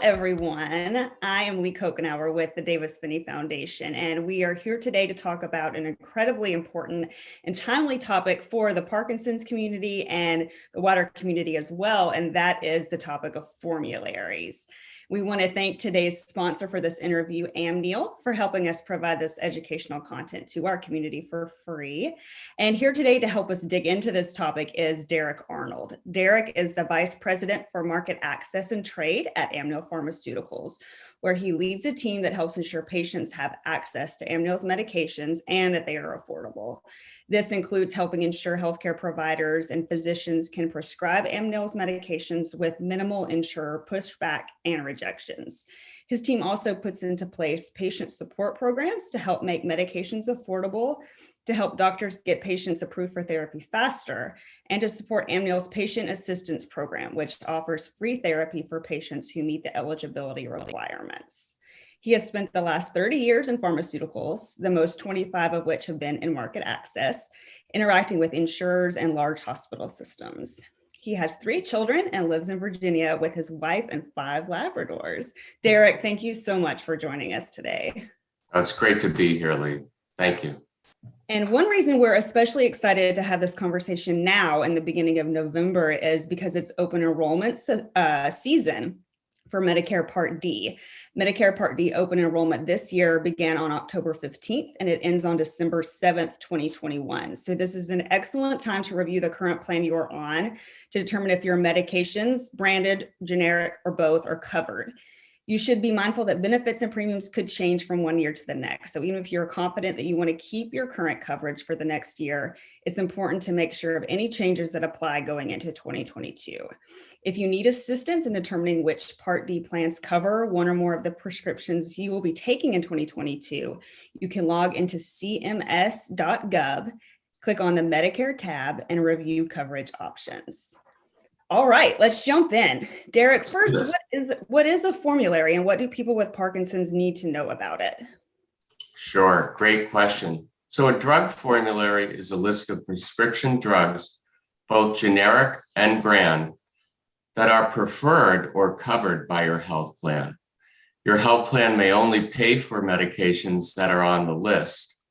everyone. I am Lee Kokenauer with the Davis Phinney Foundation, and we are here today to talk about an incredibly important and timely topic for the Parkinson's community and the wider community as well, and that is the topic of formularies. We want to thank today's sponsor for this interview, Amneal, for helping us provide this educational content to our community for free. And here today to help us dig into this topic is Derek Arnold. Derek is the Vice President for Market Access and Trade at Amneal Pharmaceuticals, where he leads a team that helps ensure patients have access to Amneal's medications and that they are affordable. This includes helping ensure healthcare providers and physicians can prescribe Amneal's medications with minimal insurer pushback and rejections. His team also puts into place patient support programs to help make medications affordable, to help doctors get patients approved for therapy faster, and to support Amneal's Patient Assistance Program, which offers free therapy for patients who meet the eligibility requirements. He has spent the last 30 years in pharmaceuticals, the most 25 of which have been in market access, interacting with insurers and large hospital systems. He has 3 children and lives in Virginia with his wife and 5 Labradors. Derek, thank you so much for joining us today. It's great to be here, Lee. Thank you. And one reason we're especially excited to have this conversation now in the beginning of November is because it's open enrollment season for Medicare Part D. Medicare Part D open enrollment this year began on October 15th and it ends on December 7th, 2021. So this is an excellent time to review the current plan you are on to determine if your medications, branded, generic, or both, are covered. You should be mindful that benefits and premiums could change from one year to the next. So even if you're confident that you want to keep your current coverage for the next year, it's important to make sure of any changes that apply going into 2022. If you need assistance in determining which Part D plans cover one or more of the prescriptions you will be taking in 2022, you can log into cms.gov, click on the Medicare tab, and review coverage options. All right, let's jump in. Derek, first, what is a formulary and what do people with Parkinson's need to know about it? Sure, great question. So a drug formulary is a list of prescription drugs, both generic and brand, that are preferred or covered by your health plan. Your health plan may only pay for medications that are on the list.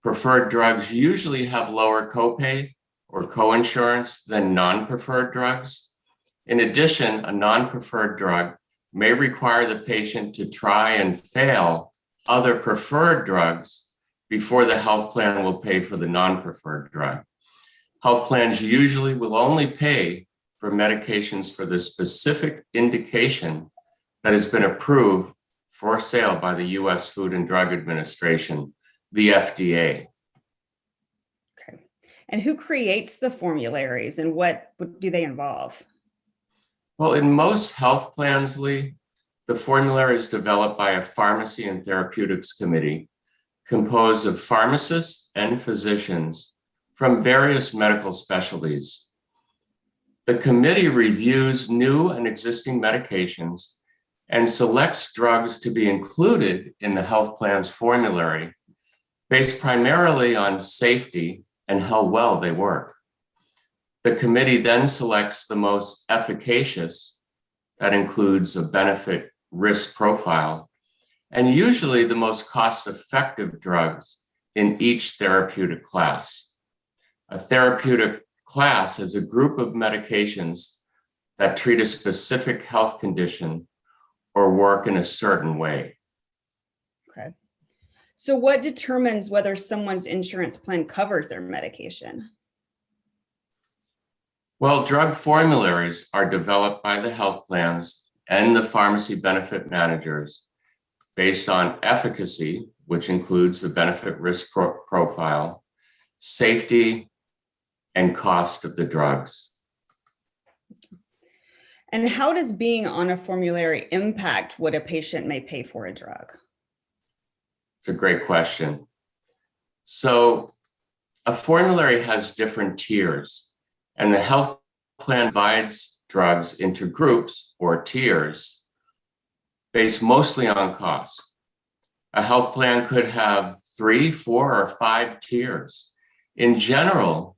Preferred drugs usually have lower copay or coinsurance than non-preferred drugs. In addition, a non-preferred drug may require the patient to try and fail other preferred drugs before the health plan will pay for the non-preferred drug. Health plans usually will only pay for medications for the specific indication that has been approved for sale by the U.S. Food and Drug Administration, the FDA. And who creates the formularies and what do they involve? Well, in most health plans, Lee, the formulary is developed by a pharmacy and therapeutics committee composed of pharmacists and physicians from various medical specialties. The committee reviews new and existing medications and selects drugs to be included in the health plan's formulary based primarily on safety and how well they work. The committee then selects the most efficacious, that includes a benefit risk profile, and usually the most cost-effective drugs in each therapeutic class. A therapeutic class is a group of medications that treat a specific health condition or work in a certain way. Okay. So what determines whether someone's insurance plan covers their medication? Well, drug formularies are developed by the health plans and the pharmacy benefit managers based on efficacy, which includes the benefit risk profile, safety, and cost of the drugs. And how does being on a formulary impact what a patient may pay for a drug? It's a great question. So a formulary has different tiers, and the health plan divides drugs into groups or tiers based mostly on cost. A health plan could have 3, 4, or 5 tiers. In general,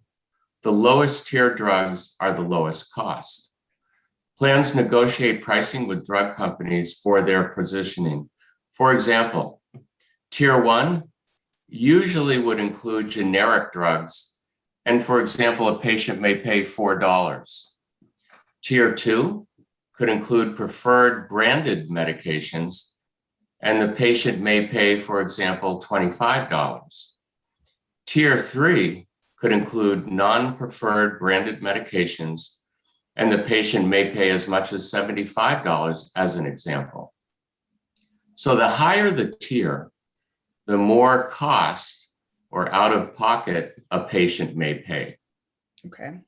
the lowest tier drugs are the lowest cost. Plans negotiate pricing with drug companies for their positioning. For example, Tier 1 usually would include generic drugs, and for example, a patient may pay $4. Tier 2 could include preferred branded medications, and the patient may pay, for example, $25. Tier 3 could include non-preferred branded medications, and the patient may pay as much as $75 as an example. So the higher the tier, the more cost or out of pocket a patient may pay. Okay.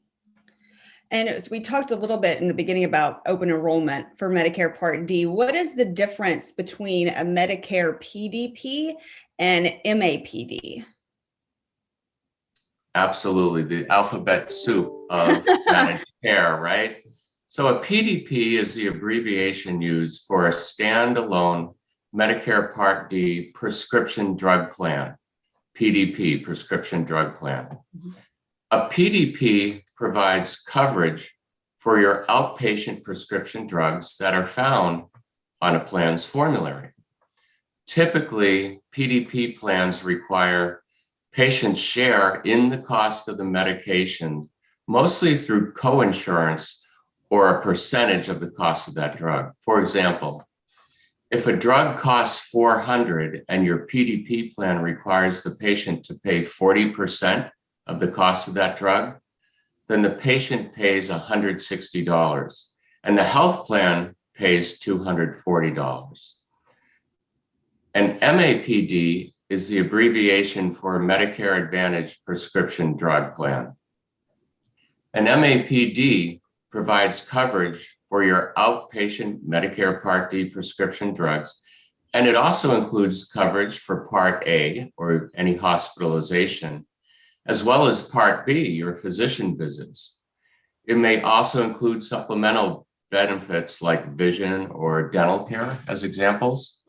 And as we talked a little bit in the beginning about open enrollment for Medicare Part D, what is the difference between a Medicare PDP and MAPD? Absolutely, the alphabet soup of managed care, right? So a PDP is the abbreviation used for a standalone Medicare Part D prescription drug plan, PDP, prescription drug plan. Mm-hmm. A PDP provides coverage for your outpatient prescription drugs that are found on a plan's formulary. Typically, PDP plans require patients share in the cost of the medications, mostly through coinsurance or a percentage of the cost of that drug. For example, if a drug costs $400 and your PDP plan requires the patient to pay 40% of the cost of that drug, then the patient pays $160 and the health plan pays $240. And MAPD is the abbreviation for Medicare Advantage prescription drug plan. And MAPD provides coverage for your outpatient Medicare Part D prescription drugs, and it also includes coverage for Part A, or any hospitalization, as well as Part B, your physician visits. It may also include supplemental benefits like vision or dental care as examples.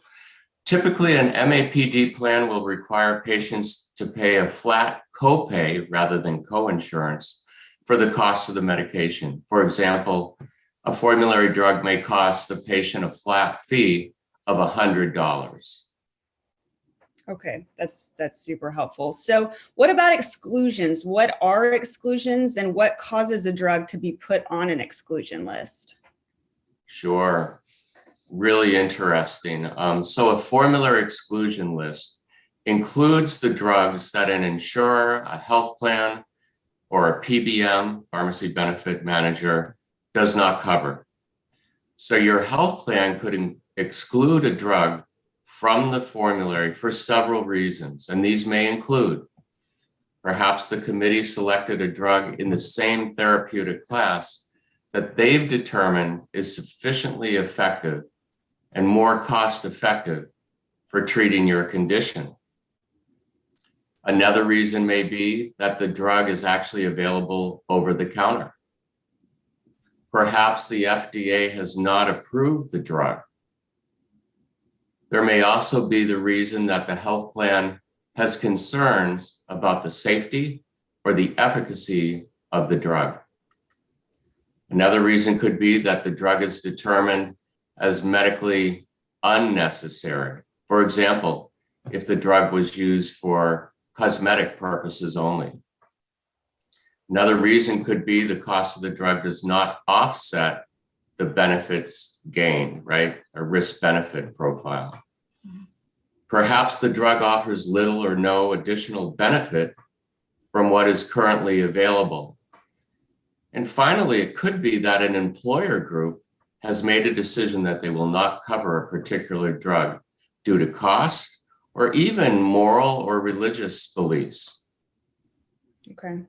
Typically, an MAPD plan will require patients to pay a flat copay rather than coinsurance for the cost of the medication. For example, a formulary drug may cost the patient a flat fee of $100. Okay, that's super helpful. So what about exclusions? What are exclusions and what causes a drug to be put on an exclusion list? Sure. Really interesting. So a formulary exclusion list includes the drugs that an insurer, a health plan, or a PBM, pharmacy benefit manager, does not cover. So your health plan could exclude a drug from the formulary for several reasons, and these may include perhaps the committee selected a drug in the same therapeutic class that they've determined is sufficiently effective and more cost-effective for treating your condition. Another reason may be that the drug is actually available over the counter. Perhaps the FDA has not approved the drug. There may also be the reason that the health plan has concerns about the safety or the efficacy of the drug. Another reason could be that the drug is determined as medically unnecessary. For example, if the drug was used for cosmetic purposes only. Another reason could be the cost of the drug does not offset the benefits gained, right? A risk-benefit profile. Perhaps the drug offers little or no additional benefit from what is currently available. And finally, it could be that an employer group has made a decision that they will not cover a particular drug due to cost or even moral or religious beliefs. Okay,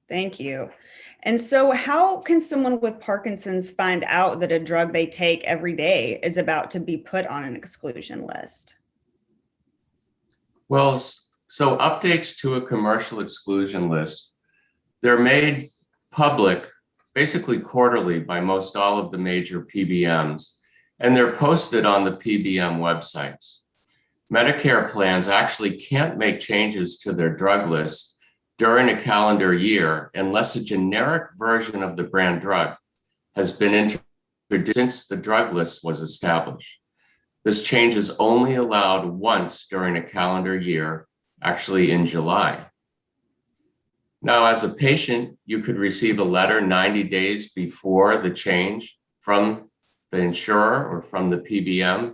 thank you. And so how can someone with Parkinson's find out that a drug they take every day is about to be put on an exclusion list? Well, so updates to a commercial exclusion list, they're made public basically quarterly by most all of the major PBMs, and they're posted on the PBM websites. Medicare plans actually can't make changes to their drug list during a calendar year unless a generic version of the brand drug has been since the drug list was established. This change is only allowed once during a calendar year, actually in July. Now, as a patient, you could receive a letter 90 days before the change from the insurer or from the PBM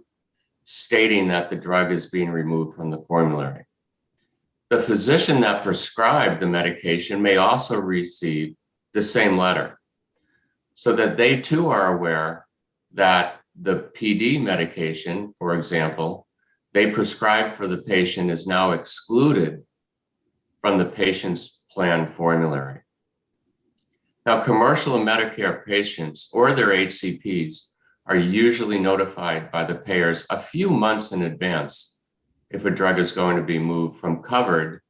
stating that the drug is being removed from the formulary. The physician that prescribed the medication may also receive the same letter so that they too are aware that the PD medication, for example, they prescribed for the patient is now excluded from the patient's planned formulary. Now, commercial and Medicare patients or their HCPs are usually notified by the payers a few months in advance if a drug is going to be moved from covered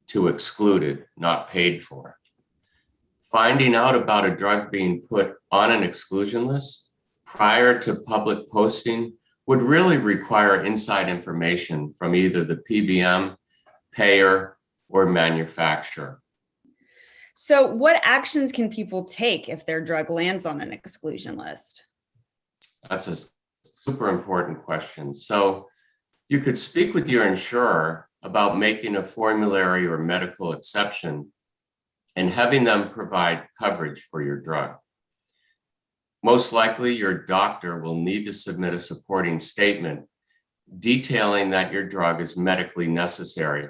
to excluded, not paid for. Finding out about a drug being put on an exclusion list prior to public posting would really require inside information from either the PBM, payer, or manufacturer. So what actions can people take if their drug lands on an exclusion list? That's a super important question. So you could speak with your insurer about making a formulary or medical exception and having them provide coverage for your drug. Most likely, your doctor will need to submit a supporting statement detailing that your drug is medically necessary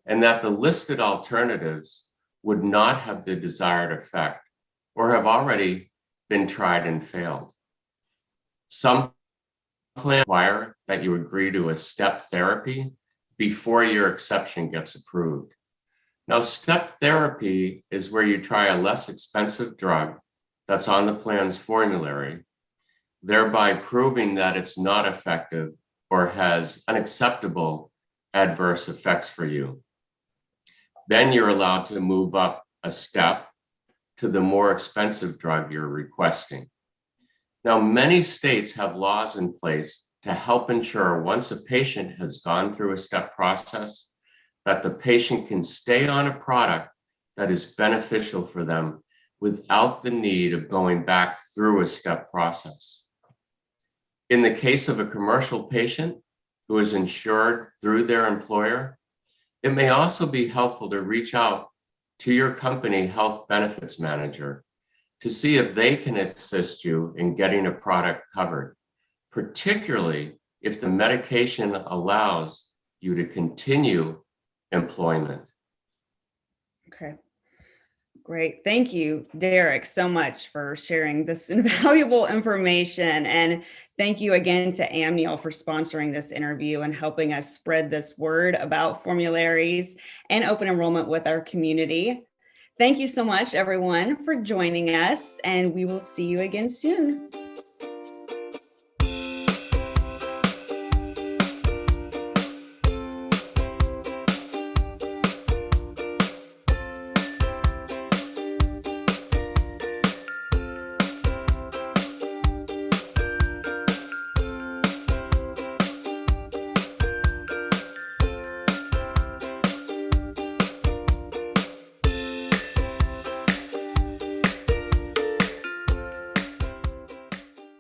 and that the listed alternatives would not have the desired effect or have already been tried and failed. Some plans require that you agree to a step therapy before your exception gets approved. Now, step therapy is where you try a less expensive drug that's on the plan's formulary, thereby proving that it's not effective or has unacceptable adverse effects for you. Then you're allowed to move up a step to the more expensive drug you're requesting. Now, many states have laws in place to help ensure once a patient has gone through a step process, that the patient can stay on a product that is beneficial for them without the need of going back through a step process. In the case of a commercial patient who is insured through their employer, it may also be helpful to reach out to your company health benefits manager to see if they can assist you in getting a product covered, particularly if the medication allows you to continue employment. Okay. Great. Thank you, Derek, so much for sharing this invaluable information. And thank you again to Amneal for sponsoring this interview and helping us spread this word about formularies and open enrollment with our community. Thank you so much, everyone, for joining us, and we will see you again soon.